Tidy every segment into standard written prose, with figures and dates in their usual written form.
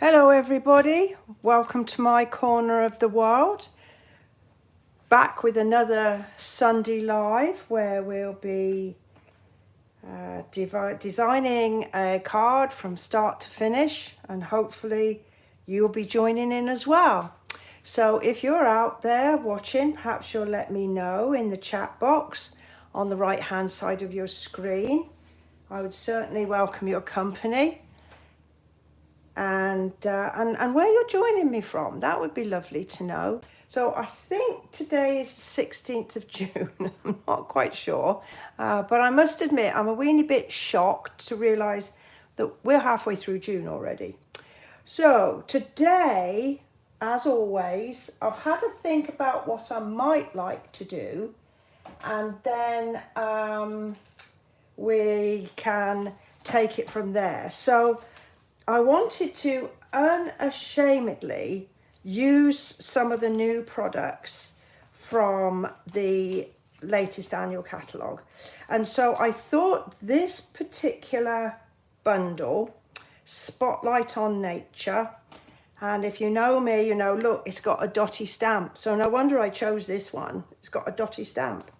Hello everybody, welcome to my corner of the world. Back with another Sunday Live where we'll be designing a card from start to finish, and hopefully you'll be joining in as well. So if you're out there watching, perhaps you'll let me know in the chat box on the right hand side of your screen. I would certainly welcome your company. And where you're joining me from, that would be lovely to know. So I think today is the 16th of June. I'm not quite sure, but I must admit I'm a weeny bit shocked to realise that we're halfway through June already. So today, as always, I've had to think about what I might like to do, and then we can take it from there. So I wanted to unashamedly use some of the new products from the latest annual catalogue. And so I thought this particular bundle, Spotlight on Nature, and if you know me, you know, look, it's got a dotty stamp. So no wonder I chose this one. It's got a dotty stamp.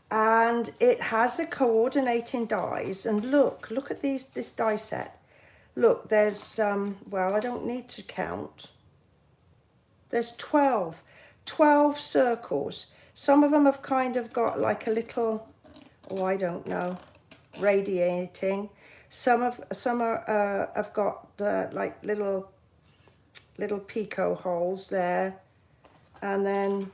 And it has the coordinating dies, and look at this die set. Look, there's well, I don't need to count. There's 12 circles. Some of them have kind of got like a little, oh, I don't know, radiating. Some are have got like little picot holes there, and then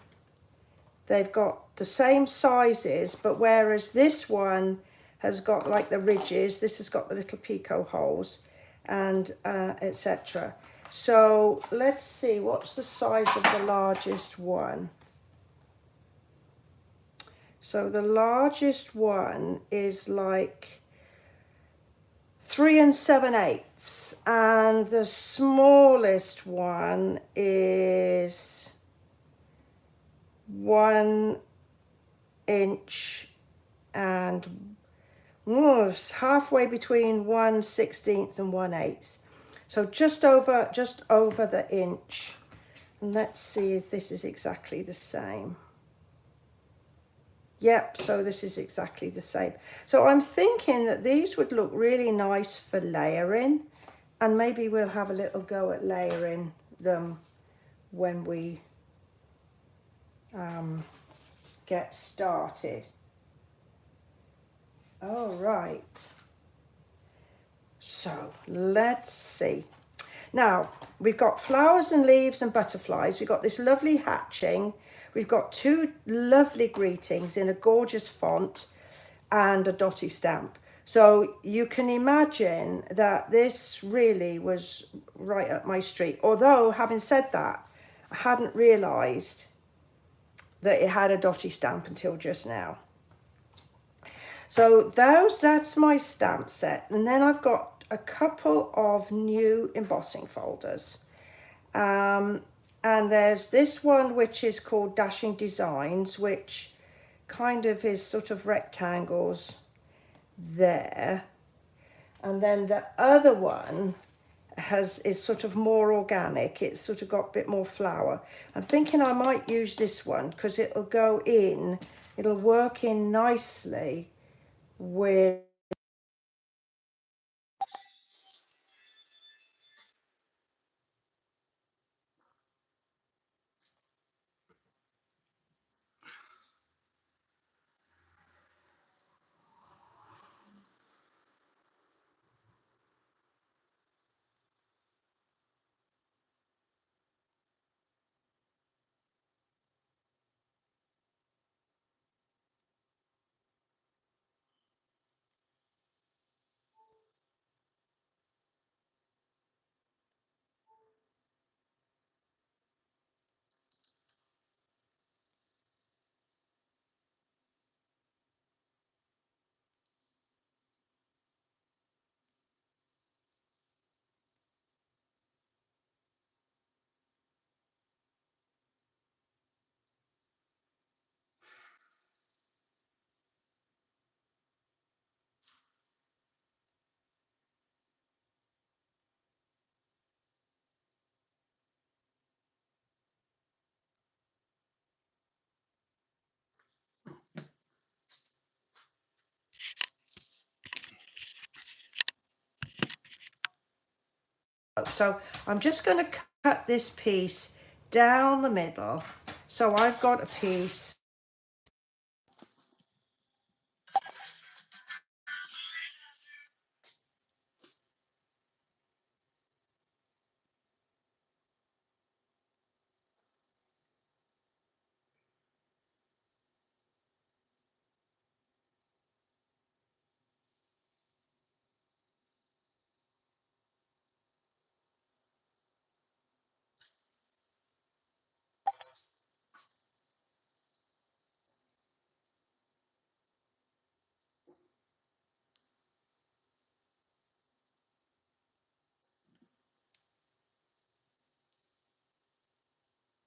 they've got the same sizes, but whereas this one has got like the ridges, this has got the little picot holes, and etc. So let's see, what's the size of the largest one? So the largest one is like 3 7/8, and the smallest one is 1 inch and it's halfway between 1/16 and 1/8. So just over the inch. And let's see if this is exactly the same. Yep, so this is exactly the same. So I'm thinking that these would look really nice for layering, and maybe we'll have a little go at layering them when we get started. All right. So let's see. Now we've got flowers and leaves and butterflies. We've got this lovely hatching. We've got 2 lovely greetings in a gorgeous font and a dotty stamp. So you can imagine that this really was right up my street. Although, having said that, I hadn't realised that it had a dotty stamp until just now. So that's my stamp set. And then I've got a couple of new embossing folders. And there's this one which is called Dashing Designs, which kind of is sort of rectangles there. And then the other one is sort of more organic. It's sort of got a bit more flower. I'm thinking I might use this one because it'll go in, it'll work in nicely with So I'm just going to cut this piece down the middle. So I've got a piece.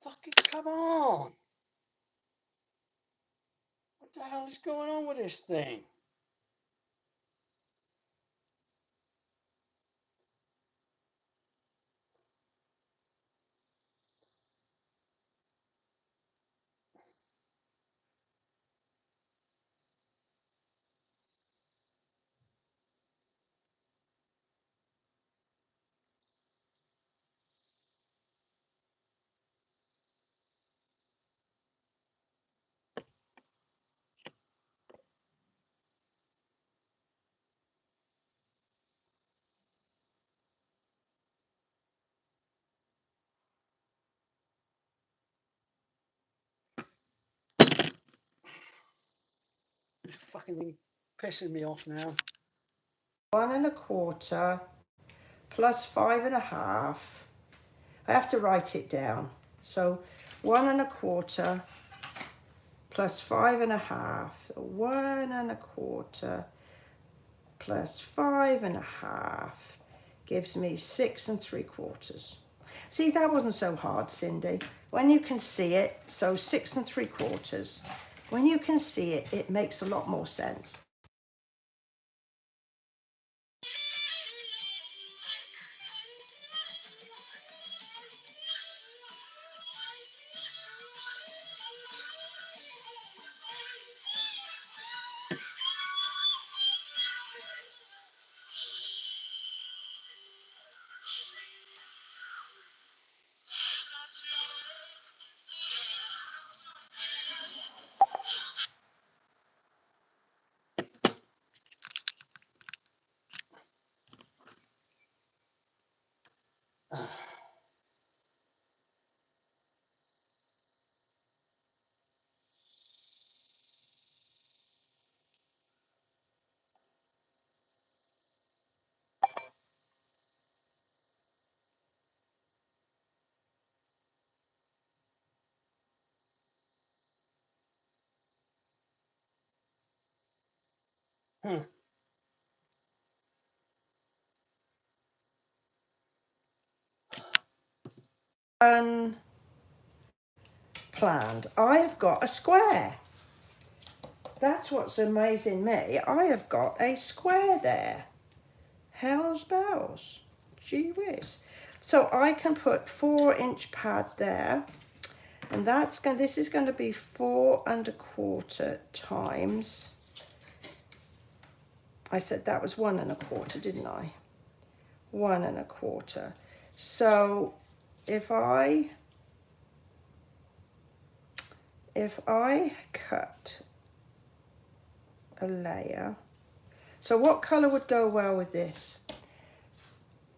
Fucking come on! What the hell is going on with this thing? This fucking thing pissing me off now. 1 1/4 plus 5 1/2. I have to write it down. So 1 1/4 plus 5 1/2. 1 1/4 plus 5 1/2 gives me 6 3/4. See, that wasn't so hard, Cindy. When you can see it, so 6 3/4. When you can see it, it makes a lot more sense. Unplanned. I have got a square. That's what's amazing me. I have got a square there. Hell's bells. Gee whiz. So I can put 4-inch pad there. And this is going to be 4 1/4 times. I said that was 1 1/4, didn't I? 1 1/4. So if I cut a layer, so what color would go well with this?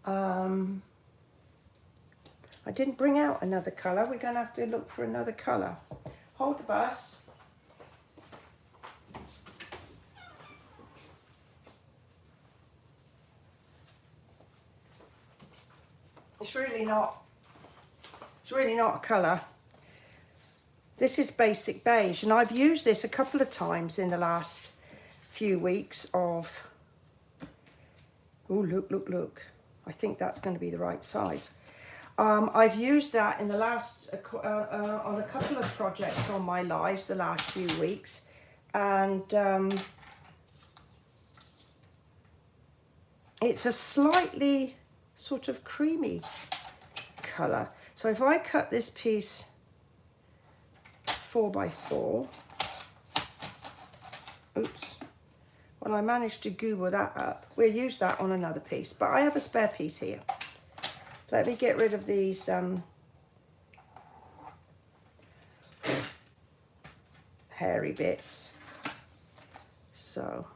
I didn't bring out another color. We're going to have to look for another color. Hold the bus. It's really not a color. This is basic beige, and I've used this a couple of times in the last few weeks of, oh, look. I think that's going to be the right size. I've used that in the last, on a couple of projects on my lives the last few weeks, and it's a slightly sort of creamy colour. So if I cut this piece 4 by 4, oops, well, I managed to goober that up. We'll use that on another piece, but I have a spare piece here. Let me get rid of these hairy bits. So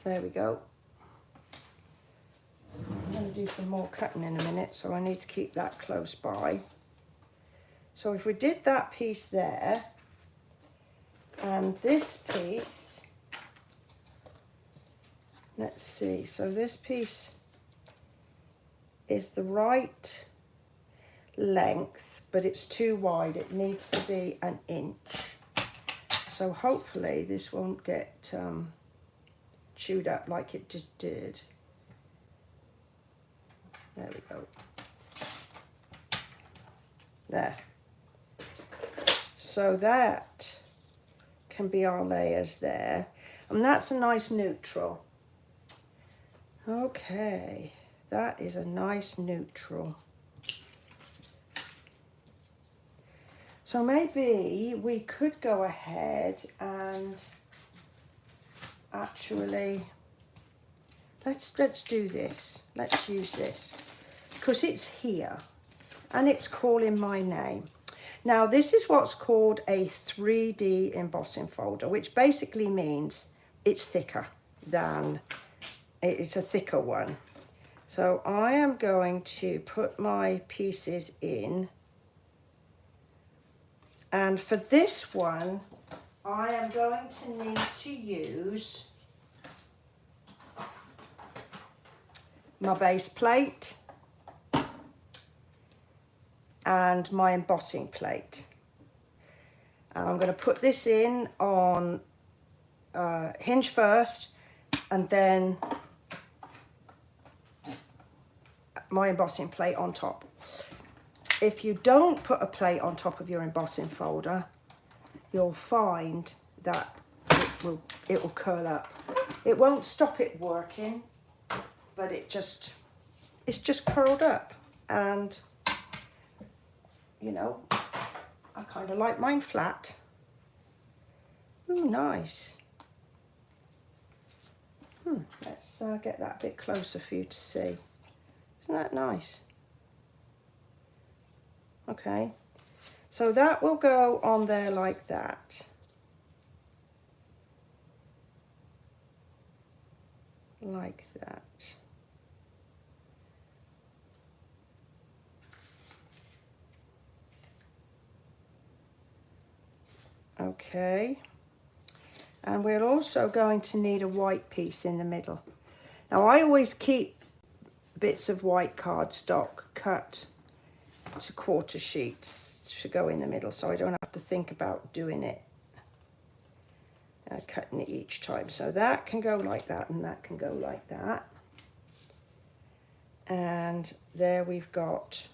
there we go. I'm going to do some more cutting in a minute, so I need to keep that close by. So if we did that piece there, and this piece, let's see, so this piece is the right length, but it's too wide. It needs to be an inch. So hopefully this won't get chewed up like it just did. There we go. There. So that can be our layers there. And that's a nice neutral. Okay, that is a nice neutral. So maybe we could go ahead and actually, let's do this. Let's use this because it's here and it's calling my name. Now this is what's called a 3D embossing folder, which basically means it's thicker than, it's a thicker one. So I am going to put my pieces in, and for this one I am going to need to use my base plate and my embossing plate. And I'm going to put this in on hinge first, and then my embossing plate on top. If you don't put a plate on top of your embossing folder, you'll find that it will curl up. It won't stop it working, but it's just curled up. And you know, I kind of like mine flat. Ooh, nice. Let's get that a bit closer for you to see. Isn't that nice? Okay, so that will go on there like that. Like that. Okay, and we're also going to need a white piece in the middle. Now I always keep bits of white cardstock cut to quarter sheets to go in the middle, so I don't have to think about doing it, cutting it each time. So that can go like that, and that can go like that. And there we've got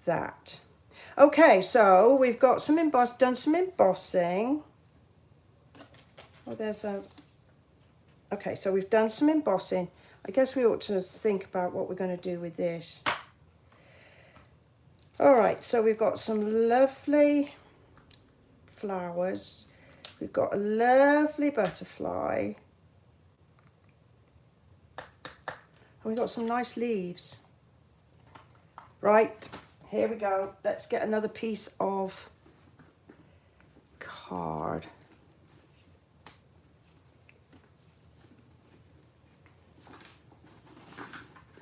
that. Okay, so we've got some done some embossing. Oh, there's a, okay, so we've done some embossing. I guess we ought to think about what we're going to do with this. All right, so we've got some lovely flowers. We've got a lovely butterfly. And we've got some nice leaves. Right. Here we go. Let's get another piece of card.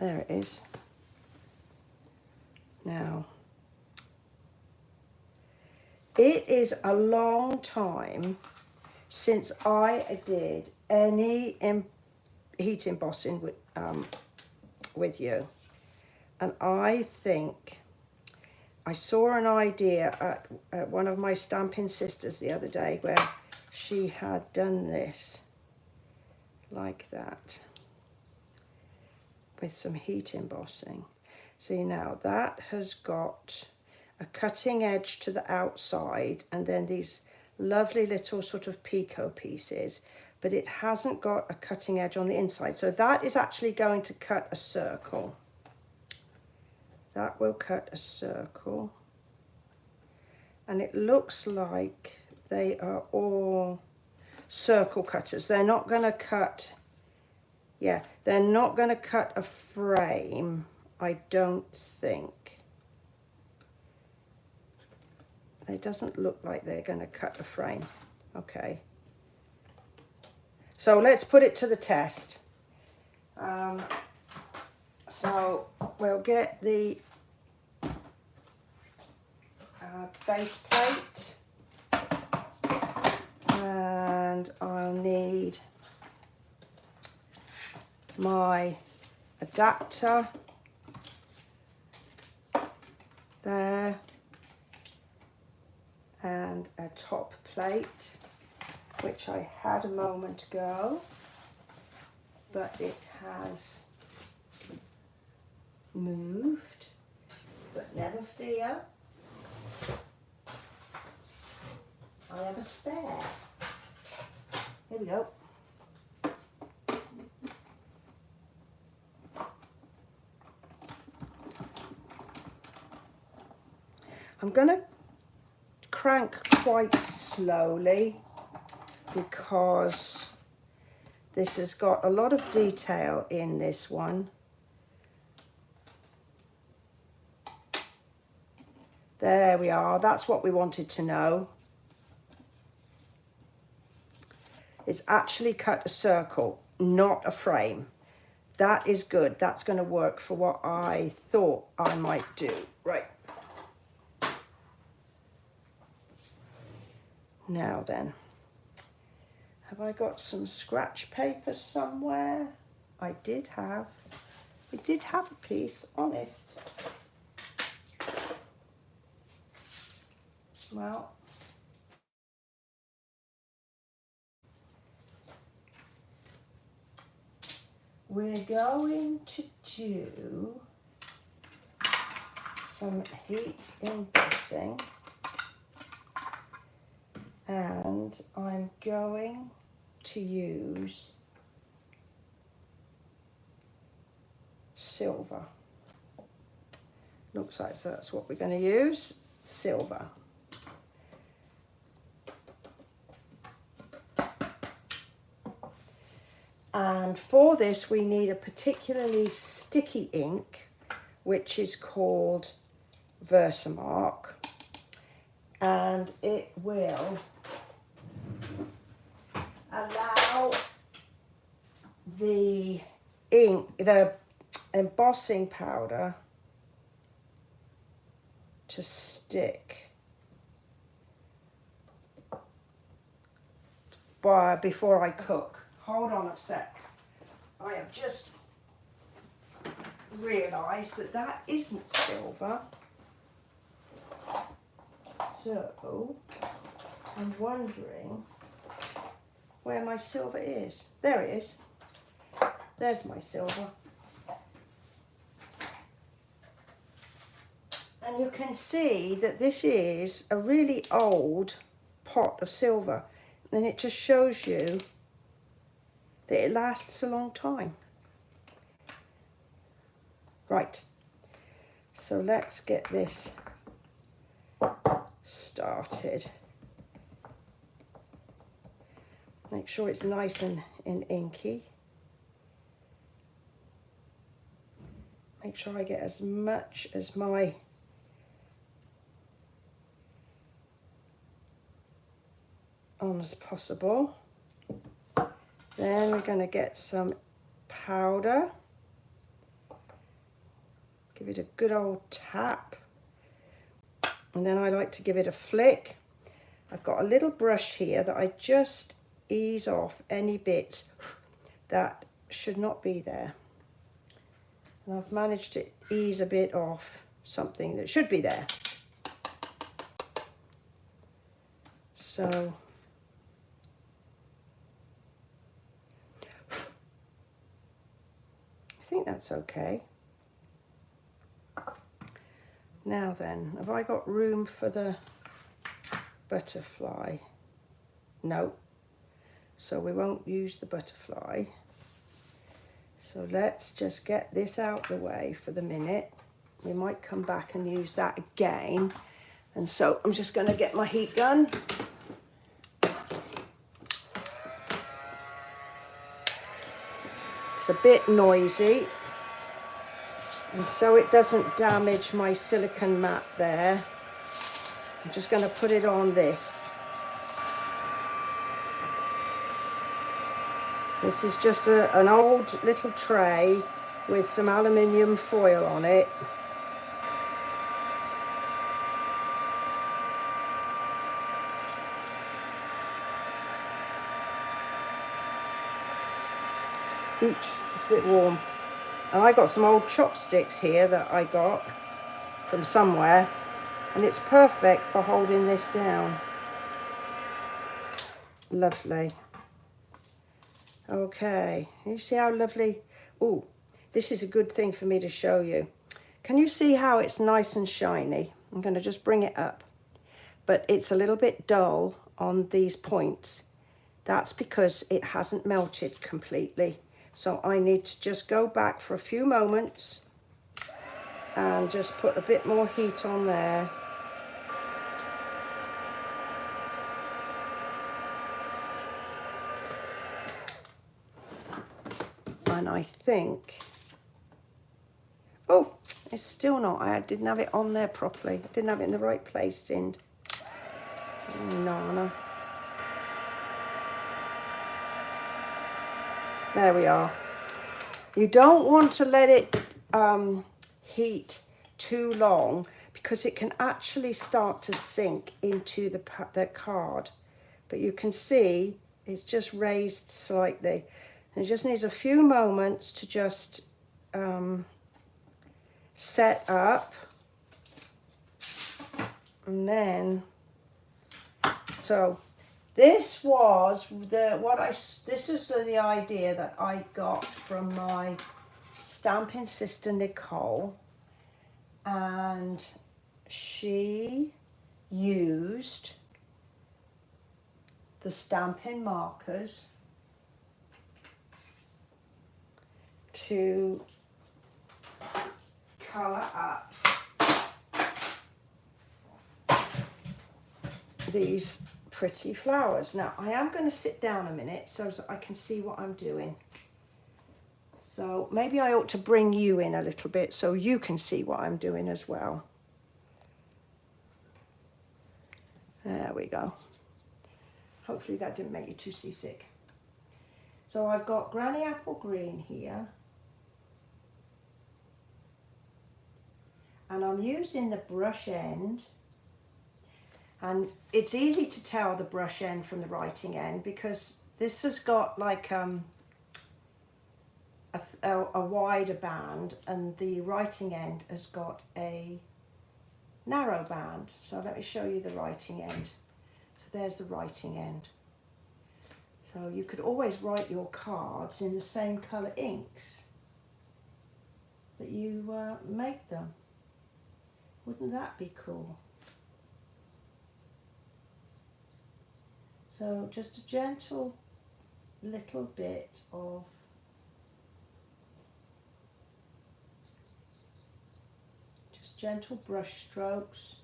There it is. Now, it is a long time since I did any heat embossing with you. And I think I saw an idea at one of my Stampin' Sisters the other day where she had done this like that with some heat embossing. See, now that has got a cutting edge to the outside and then these lovely little sort of picot pieces, but it hasn't got a cutting edge on the inside. So that is actually going to cut a circle. That will cut a circle. And it looks like they are all circle cutters. They're not going to cut Yeah, they're not going to cut a frame, I don't think. It doesn't look like they're going to cut a frame. Okay. So let's put it to the test. So we'll get the base plate, and I'll need my adapter there, and a top plate, which I had a moment ago, but it has moved, but never fear, I have a spare. Here we go. I'm going to crank quite slowly because this has got a lot of detail in this one. There we are, that's what we wanted to know. It's actually cut a circle, not a frame. That is good, that's going to work for what I thought I might do. Right. Now then, have I got some scratch paper somewhere? I did have a piece, honest. Well, we're going to do some heat embossing, and I'm going to use silver. Looks like that's what we're going to use, silver. And for this we need a particularly sticky ink, which is called Versamark, and it will allow the ink, the embossing powder, to stick before I cook. Hold on a sec. I have just realised that that isn't silver. So I'm wondering where my silver is. There it is. There's my silver. And you can see that this is a really old pot of silver. And it just shows you that it lasts a long time. Right, so let's get this started. Make sure it's nice and inky. Make sure I get as much as my on as possible. Then we're going to get some powder. Give it a good old tap. And then I like to give it a flick. I've got a little brush here that I just ease off any bits that should not be there. And I've managed to ease a bit off something that should be there. So I think that's okay. Now then, have I got room for the butterfly? No. So we won't use the butterfly. So let's just get this out the way for the minute. We might come back and use that again. And so I'm just going to get my heat gun. It's a bit noisy, and so it doesn't damage my silicone mat there, I'm just going to put it on this. This is just an old little tray with some aluminium foil on it. Ooch, it's a bit warm. And I got some old chopsticks here that I got from somewhere, and it's perfect for holding this down. Lovely. Okay, you see how lovely? Oh, this is a good thing for me to show you. Can you see how it's nice and shiny? I'm going to just bring it up. But it's a little bit dull on these points. That's because it hasn't melted completely. So I need to just go back for a few moments and just put a bit more heat on there. And I think, oh, it's still not, I didn't have it on there properly. I didn't have it in the right place, Sind. Nana. There we are. You don't want to let it heat too long because it can actually start to sink into the card. But you can see it's just raised slightly. And it just needs a few moments to just set up. And then, so this was this is the idea that I got from my stamping sister Nicole, and she used the stamping markers to colour up these pretty flowers. Now I am going to sit down a minute so that I can see what I'm doing. So maybe I ought to bring you in a little bit so you can see what I'm doing as well. There we go. Hopefully that didn't make you too seasick. So I've got Granny Apple Green here. And I'm using the brush end. And it's easy to tell the brush end from the writing end because this has got like a wider band and the writing end has got a narrow band. So let me show you the writing end. So there's the writing end. So you could always write your cards in the same colour inks that you make them. Wouldn't that be cool? So just a gentle little bit of gentle brush strokes.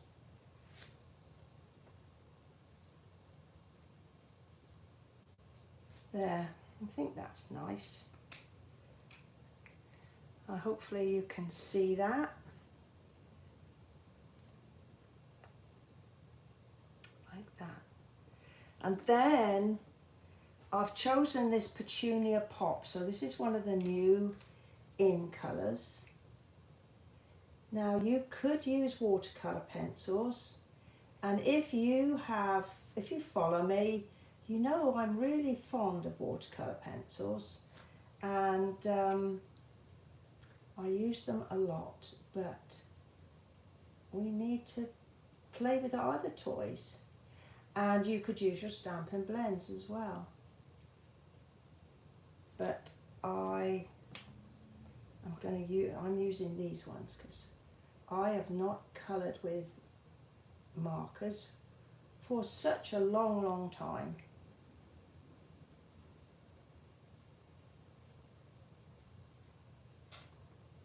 There, I think that's nice. Hopefully you can see that. Like that. And then I've chosen this Petunia Pop. So this is one of the new in colours. Now you could use watercolour pencils, and if you follow me, you know I'm really fond of watercolour pencils, and I use them a lot, but we need to play with our other toys, and you could use your Stampin' Blends as well, but I'm using these ones because I have not coloured with markers for such a long time.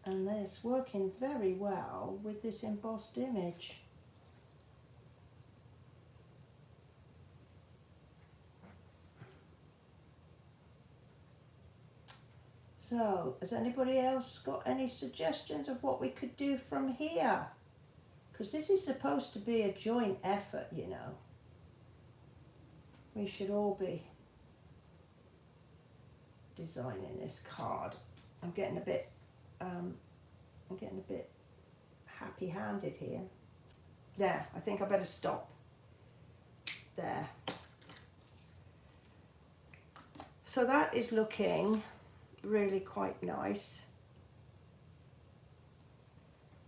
And it's working very well with this embossed image. So, has anybody else got any suggestions of what we could do from here? Because this is supposed to be a joint effort, you know. We should all be designing this card. I'm getting a bit happy-handed here. There, I think I better stop. There. So that is looking really quite nice.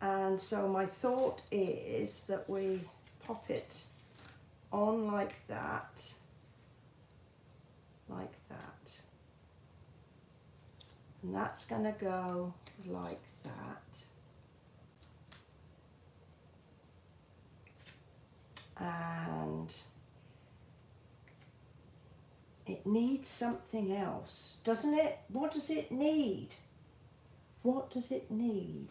And so my thought is that we pop it on like that, and that's going to go like that, and it needs something else, doesn't it? What does it need? What does it need?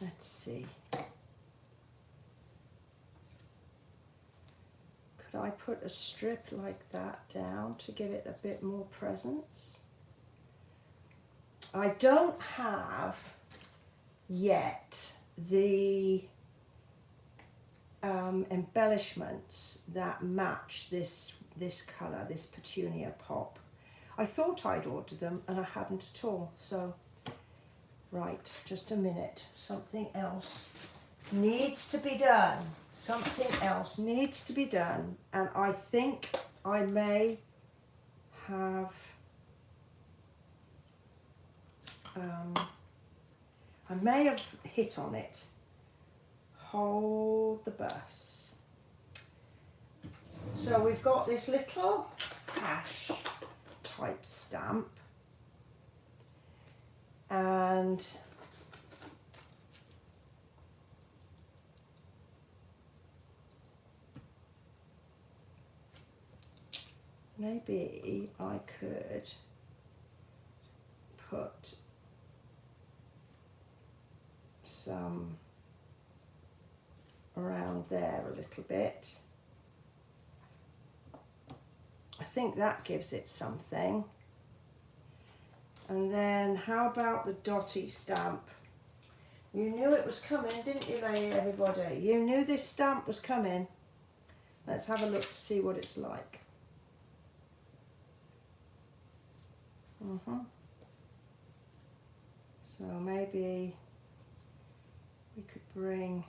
Let's see. Could I put a strip like that down to give it a bit more presence? I don't have yet the embellishments that match this colour, this petunia pop. I thought I'd ordered them and I hadn't at all. So, right, just a minute. Something else needs to be done. Something else needs to be done. And I think I may have hit on it. Hold the bus. So we've got this little hash type stamp, and maybe I could put some around there a little bit. I think that gives it something. And then how about the dotty stamp? You knew it was coming, didn't you, everybody? You knew this stamp was coming. Let's have a look to see what it's like. So maybe we could bring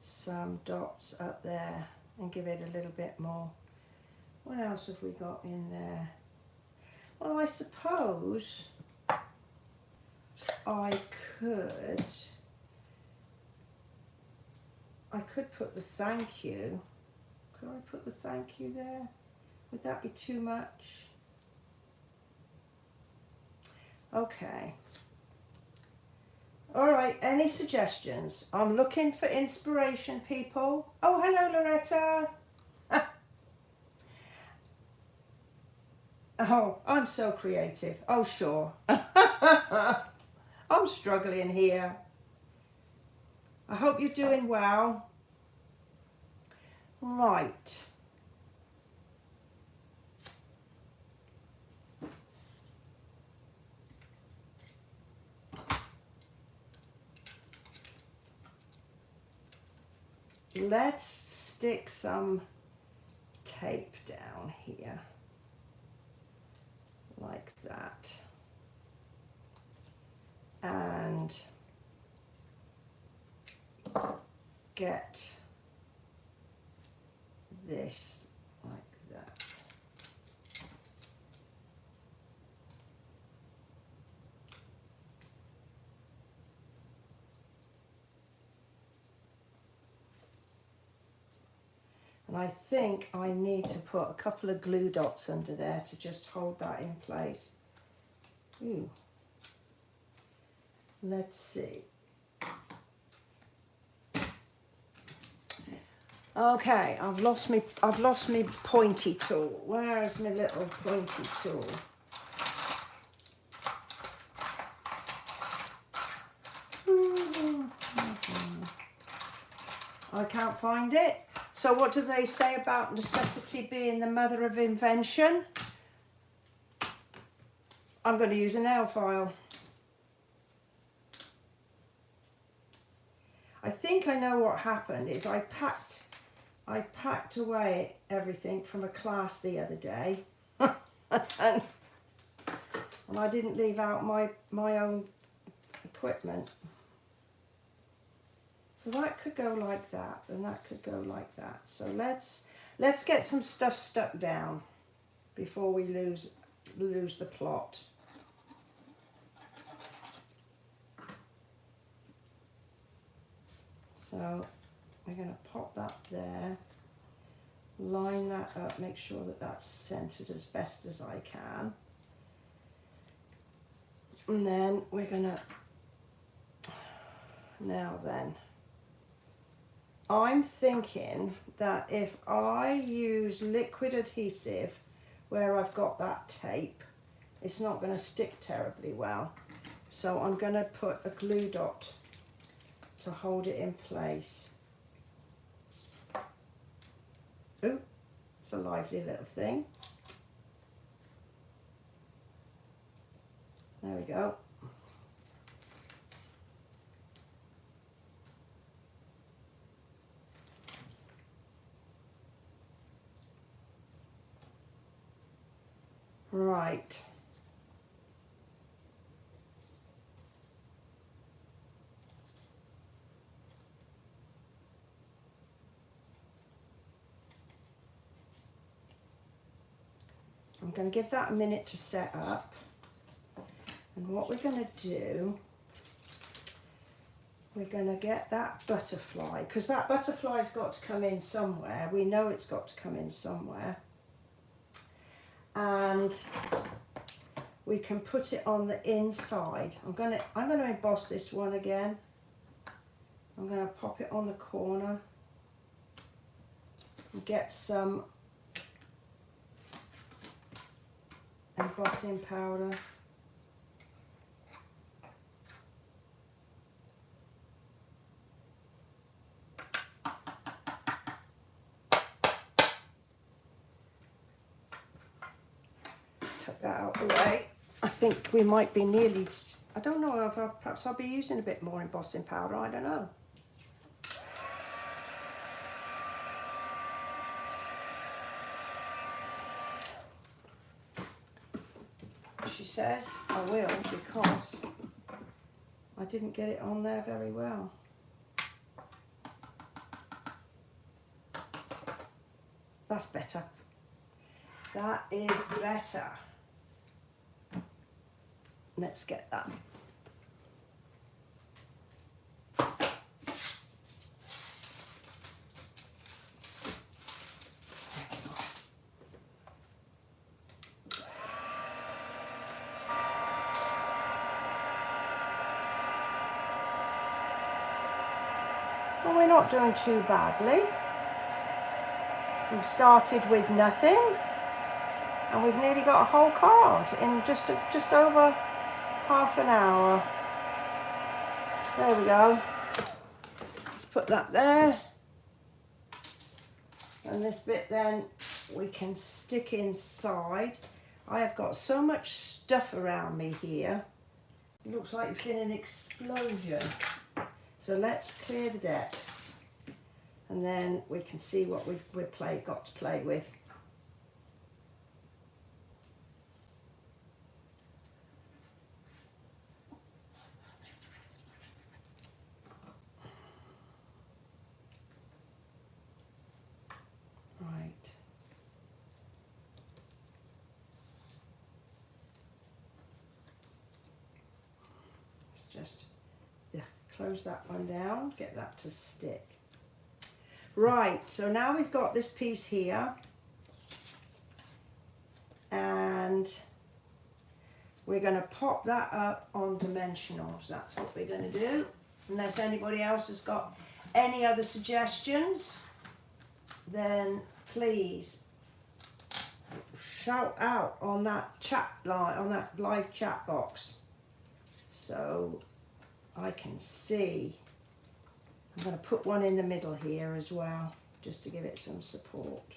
some dots up there and give it a little bit more. What else have we got in there? Well, I suppose I could put the thank you. Could I put the thank you there? Would that be too much? Okay. All right, any suggestions? I'm looking for inspiration, people. Oh, hello, Loretta. Oh, I'm so creative. Oh, sure. I'm struggling here. I hope you're doing well. Right. Let's stick some tape down here, like that, and get this like that. And I think I need to put a couple of glue dots under there to just hold that in place. Ooh. Let's see. Okay, I've lost me pointy tool. Where is my little pointy tool? I can't find it. So what do they say about necessity being the mother of invention? I'm going to use a nail file. I think I know what happened is I packed away everything from a class the other day and I didn't leave out my own equipment. So that could go like that and that could go like that. So let's get some stuff stuck down before we lose the plot. So we're going to pop that there, line that up, make sure that that's centered as best as I can. And then we're going to, now then, I'm thinking that if I use liquid adhesive where I've got that tape, it's not going to stick terribly well. So I'm going to put a glue dot to hold it in place. Ooh, it's a lively little thing. There we go. Right. I'm going to give that a minute to set up. And what we're going to do, we're going to get that butterfly, because that butterfly's got to come in somewhere. We know it's got to come in somewhere. And we can put it on the inside. I'm going to emboss this one again. I'm going to pop it on the corner and get some embossing powder. Take that out of the way. I think we might be nearly, I don't know, if perhaps I'll be using a bit more embossing powder, I don't know. She says I will because I didn't get it on there very well. That's better. That is better. Let's get that. Well, we're not doing too badly. We started with nothing and we've nearly got a whole card in just over half an hour. There we go. Let's put that there. And this bit then we can stick inside. I have got so much stuff around me here. It looks like it's been an explosion. So let's clear the decks and then we can see what we've got to play with. Right. Let's just close that one down, get that to stick. Right, so now we've got this piece here and we're going to pop that up on dimensionals. That's what we're going to do. Unless anybody else has got any other suggestions, then please shout out on that chat line, on that live chat box, so I can see I'm going to put one in the middle here as well, just to give it some support.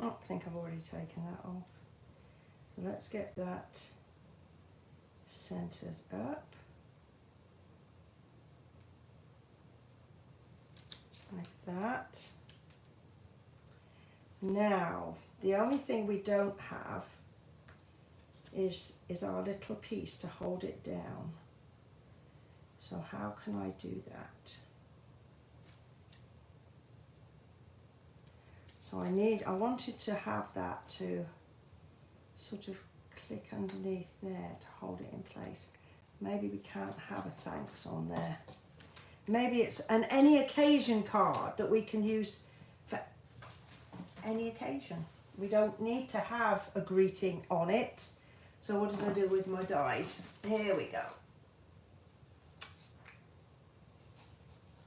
Oh, I think I've already taken that off. So let's get that centered up. Like that. Now, the only thing we don't have is our little piece to hold it down. So how can I do that? So I wanted to have that to sort of click underneath there to hold it in place. Maybe we can't have a thanks on there. Maybe it's an any occasion card that we can use for any occasion. We don't need to have a greeting on it. So what did I do with my dies? Here we go.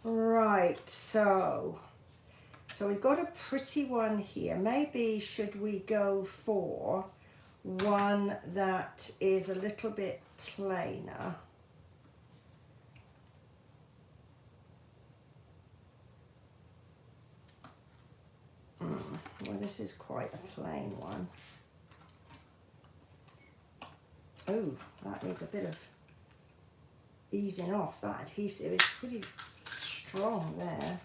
Right, so we've got a pretty one here. Maybe should we go for one that is a little bit plainer? Well, this is quite a plain one. Oh, that needs a bit of easing off. That adhesive is pretty strong there.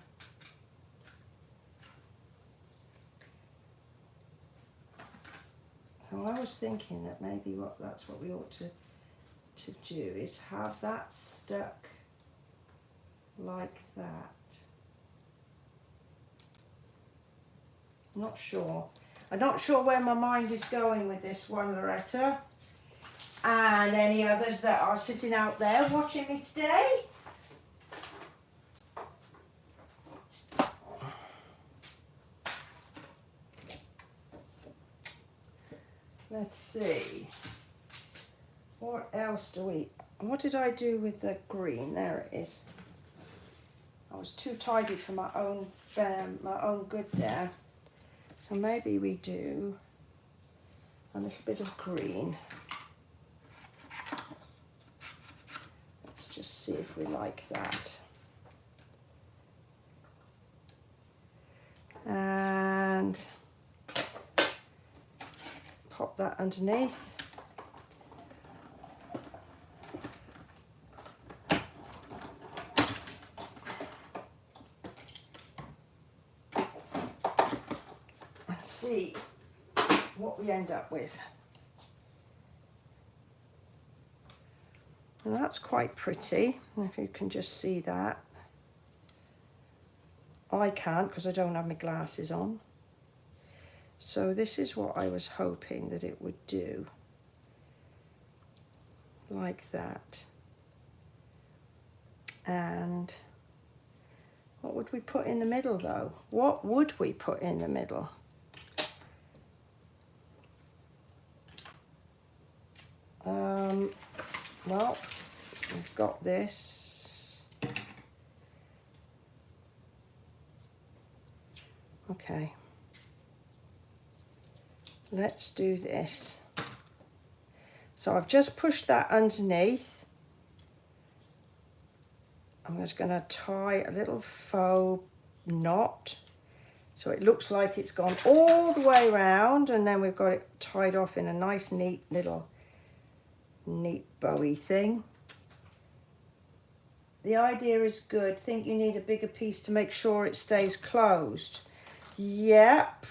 So I was thinking that maybe that's what we ought to do, is have that stuck like that. I'm not sure. I'm not sure where my mind is going with this one, Loretta. And any others that are sitting out there watching me today. Let's see. What else what did I do with the green? There it is. I was too tidy for my own good there. So maybe we do a little bit of green. Let's just see if we like that. And pop that underneath. See what we end up with. And that's quite pretty, if you can just see that. I can't because I don't have my glasses on. So this is what I was hoping that it would do. Like that. And what would we put in the middle though? What would we put in the middle? Well, we've got this. Okay. Let's do this. So I've just pushed that underneath. I'm just going to tie a little faux knot so it looks like it's gone all the way around, and then we've got it tied off in a nice neat bowy thing. The idea is good. Think you need a bigger piece to make sure it stays closed. Yep.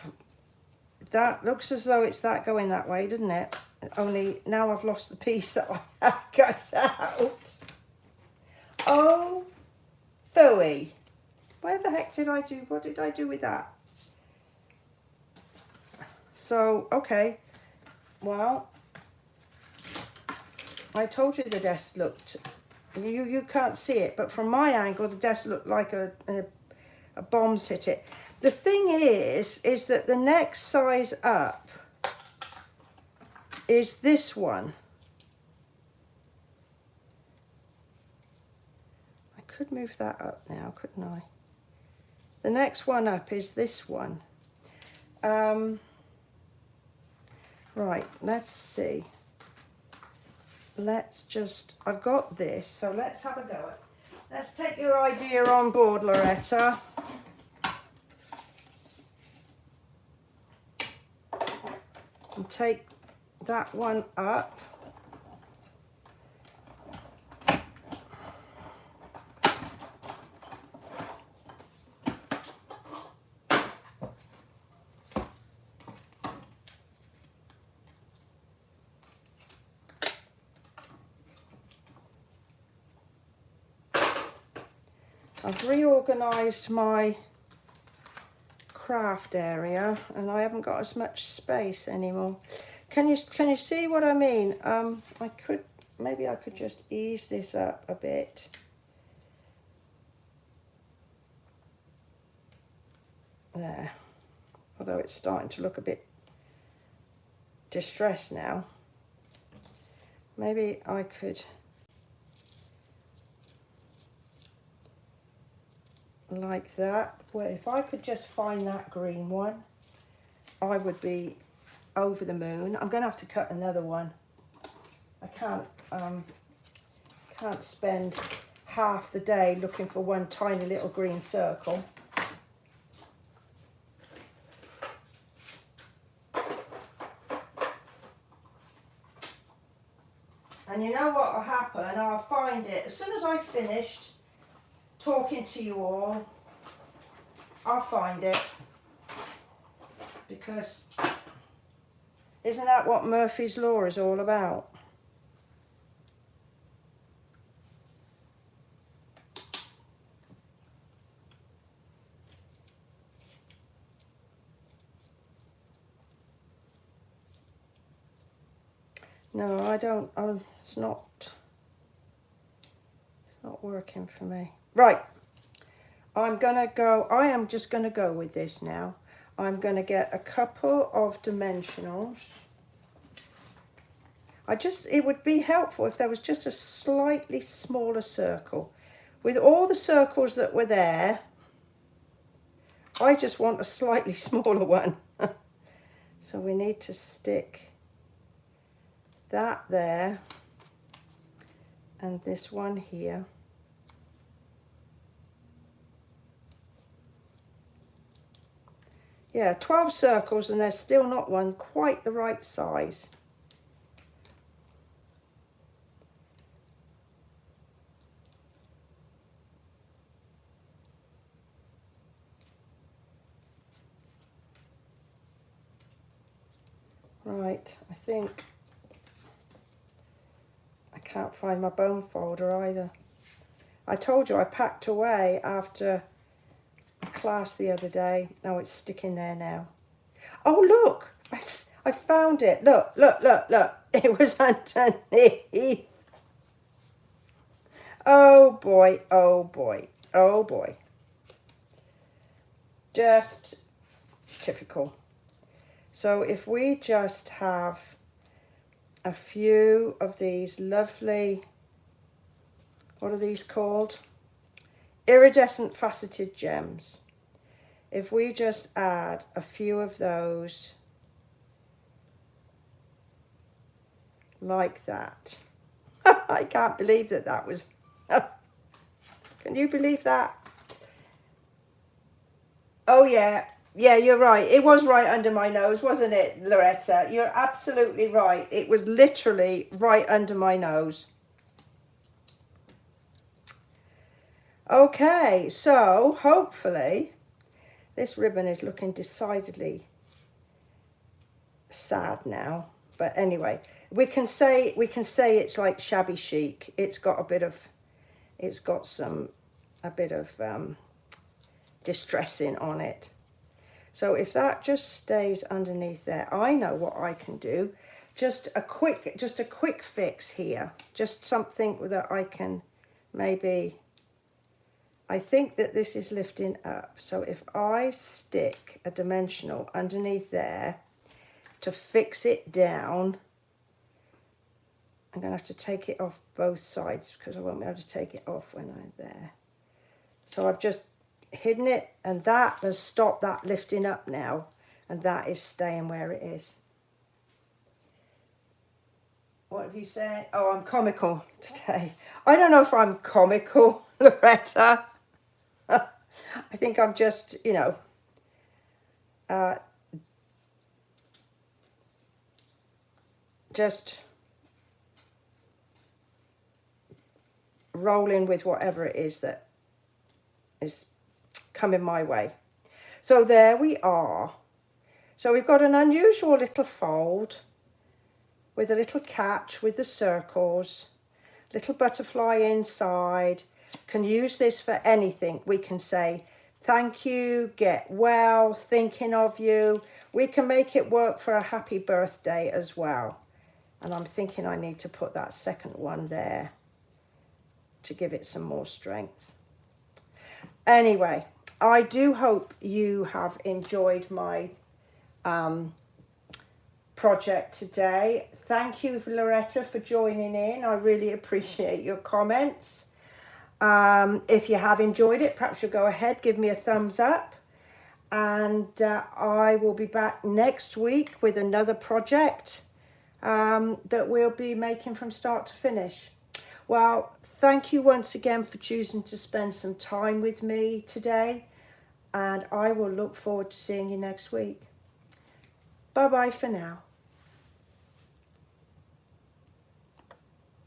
That looks as though it's that going that way, doesn't it? Only now I've lost the piece that I had cut out. Oh, phooey. Where the heck did I do? What did I do with that? So, okay. Well, I told you the desk looked, you can't see it, but from my angle, the desk looked like a bomb's hit it. The thing is that the next size up is this one. I could move that up now, couldn't I? The next one up is this one. Right, let's see. Let's just, I've got this, so let's have a go at it. Let's take your idea on board, Loretta. And take that one up. I've reorganised my craft area and I haven't got as much space anymore. Can you see what I mean? Maybe I could just ease this up a bit. There. Although it's starting to look a bit distressed now. Maybe I could like that. Well, if I could just find that green one, I would be over the moon. I'm going to have to cut another one. I can't spend half the day looking for one tiny little green circle. And you know what will happen? I'll find it as soon as I've finished talking to you all. I'll find it, because isn't that what Murphy's Law is all about? No, I don't. It's not working for me. Right. I am just going to go with this now. I'm going to get a couple of dimensionals. It would be helpful if there was just a slightly smaller circle. With all the circles that were there, I just want a slightly smaller one. So we need to stick that there and this one here. Yeah, 12 circles and there's still not one quite the right size. Right, I think I can't find my bone folder either. I told you I packed away after a class the other day. Oh, it's sticking there now. Oh, look, I found it. Look. It was underneath. Oh boy, oh boy, oh boy. Just typical. So if we just have a few of these lovely, what are these called? Iridescent faceted gems. If we just add a few of those like that. I can't believe that was, can you believe that? Oh yeah. Yeah, you're right. It was right under my nose, wasn't it, Loretta? You're absolutely right. It was literally right under my nose. Okay, so hopefully this ribbon is looking decidedly sad now. But anyway, we can say it's like shabby chic. It's got a bit of distressing on it. So if that just stays underneath there, I know what I can do. Just a quick fix here. Just something that I can maybe, I think that this is lifting up. So if I stick a dimensional underneath there to fix it down, I'm going to have to take it off both sides because I won't be able to take it off when I'm there. So I've just hidden it, and that has stopped that lifting up now, and that is staying where it is. What have you said? Oh, I'm comical today. I don't know if I'm comical, Loretta. I think I'm just, you know, just rolling with whatever it is that is coming my way. So there we are. So we've got an unusual little fold with a little catch with the circles, little butterfly inside. Can use this for anything. We can say thank you, get well, thinking of you. We can make it work for a happy birthday as well. And I'm thinking I need to put that second one there to give it some more strength. Anyway, I do hope you have enjoyed my project today. Thank you, Loretta, for joining in. I really appreciate your comments. If you have enjoyed it, perhaps you'll go ahead, give me a thumbs up. And I will be back next week with another project that we'll be making from start to finish. Well, thank you once again for choosing to spend some time with me today. And I will look forward to seeing you next week. Bye-bye for now.